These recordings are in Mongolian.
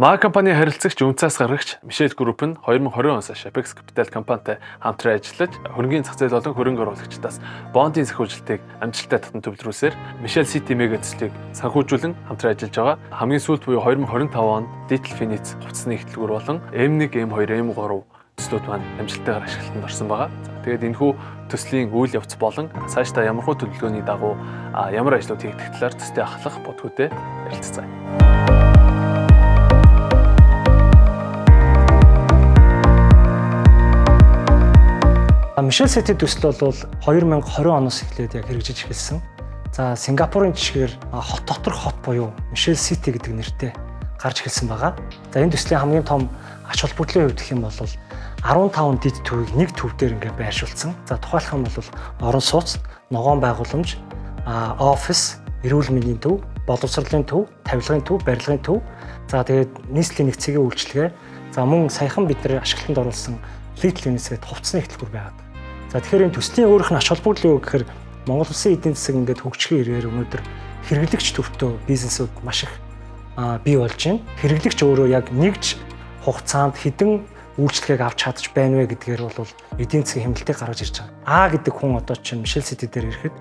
Маа компани харилцагч үнцээс гаргагч Michelle Group нь 2020 оноос Apex Capital компанитай хамтран ажиллаж, хөрөнгөний зах зээл болон хөрөнгө оруулагчдаас бондын санхүүжилтийг амжилттай татан төвлөрүүлсээр Michelle City Mega төслийг санхүүжүүлэн хамтран ажиллаж байгаа. Хамгийн сүүлд буюу 2025 онд Digital Finance хувцсны ихтлгүүр болон M1, M2, M3 төслүүд маань амжилттайгаар ашиглалтанд орсон байгаа. Тэгээд энэхүү төслийн үйл явц болон цаашдаа ямархуу төлөвлөгөөний дагуу ямар ажлууд хийгдэх талаар төстэй ахлах бодгүйтэй ярилцсан. Michelle City төсөл бол 2020 оноос эхлээд яг хэрэгжиж эхэлсэн. За Сингапурын жишгээр хот доторх хот буюу Michelle City гэдэг нэртэй гарч эхэлсэн байгаа. За энэ төслийн хамгийн том ач холбогдлын хувьд гэх юм бол 15 дид төвийг нэг төв дээр ингээд байршуулсан. За тухайлх юм бол орон сууц, ногоон байгууламж, офис, эрүүл мэндийн төв, боловсролын төв, тавилгын төв, барилгын төв. За тэгээд нийслэлийн нэгцгийн үйлчилгээ. За мөн саяхан бид нэр ашиглалтанд оруулсан Digital Finance-ийн хувцсны ихтлгүүр байгаад. За тэгэхээр энэ төслийн өөрийнх нь ач холбогдлын үг гэхээр Монгол Улсын эдийн засаг ингээд хөгжихийн ирээр өнөөдөр хэрэглэгч төвтэй бизнесүүд маш их бий болж байна. Хэрэглэгч өөрөө яг нэгж хугацаанд хэдэн үйлчлэгийг авч чадж байна вэ гэдгээр бол эдийн засгийн хэмнэлтийг гаргаж ирж байгаа. А гэдэг хүн одоо чинь Michelle City дээр ирэхэд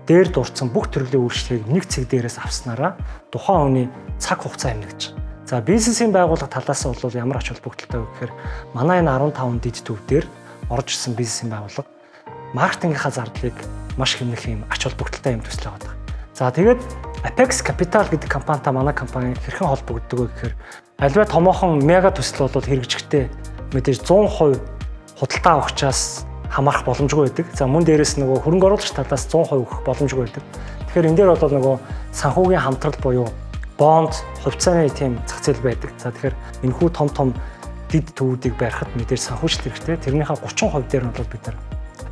дээр дурдсан бүх төрлийн үйлчлэгийг нэг цэг дээрээс авснараа тухайн хүний цаг хугацаа хэмнэгдэж байгаа. За бизнесийн байгууллага талаас нь бол ямар ач холбогдолтой вэ гэхээр манай энэ 15 дид төв дээр орж ирсэн бизнесийн байгууллага маркетингийнхаа зардлыг маш хэмнэх юм ач холбогдолтой юм төсөл байгаа. За тэгээд Apex Capital гэдэг компанитай манай компани хэрхэн холбогддог вэ гэхээр альва томоохон мега төсөл бол хэрэгжихтэй мэдээж 100% худалдаа авахчаас хамаарах боломжгүй байдаг. За мөн дээрээс нөгөө хөрөнгө оруулагч талаас 100% өгөх боломжгүй байдаг. Тэгэхээр энэ дээр бол нөгөө санхүүгийн хамтрал буюу бонд, хувьцааны тийм зах зээл байдаг. За тэгэхээр энэхүү том дид төвүүдийг барихад мэдээж санхүүжилт хэрэгтэй. Тэрнийхээ 30% дээр нь бол бид нар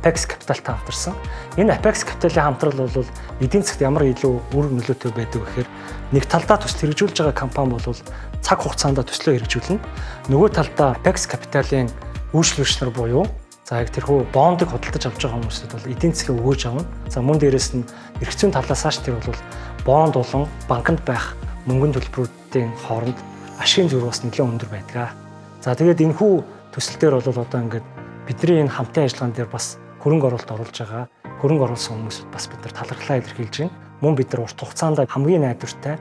Apex Capital-тай хамтарсан. Энэ Apex Capital-ийн хамтрал бол эдийн засгт ямар илүү үр нөлөөтэй байдаг вэ гэхээр нэг талдаа төсөл хэрэгжүүлж байгаа компани бол цаг хугацаанд төслөө хэрэгжүүлнэ. Нөгөө талдаа Apex Capital-ийн үйлчлүүлэгч нар буюу за яг тэрхүү бондыг худалдаж авч байгаа хүмүүсд бол эдийн засгийг өгөөж авна. За мөн дээрэс нь эрх зүйн талаас нь тэр бол бонд болон банкнд байх мөнгөний төлбөрүүдийн хооронд ашигын зөрүү бас нэлээд өндөр байдаг. За тэгээд энэхүү төсөл дээр бол одоо ингээд бидний энэ хамтын ажиллагаан дээр бас хөрөнгө оруулалт оруулж байгаа хөрөнгө оруулсан хүмүүсд бас бид нар талархлаа илэрхийлж байна. Мөн бид нар урт хугацаанд хамгийн найдвартай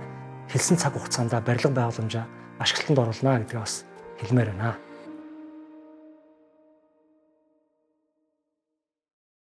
хэлсэн цаг хугацаанд барилга байгууламжаа ашиглалтанд оруулна гэдгийг бас хэлмээр байна.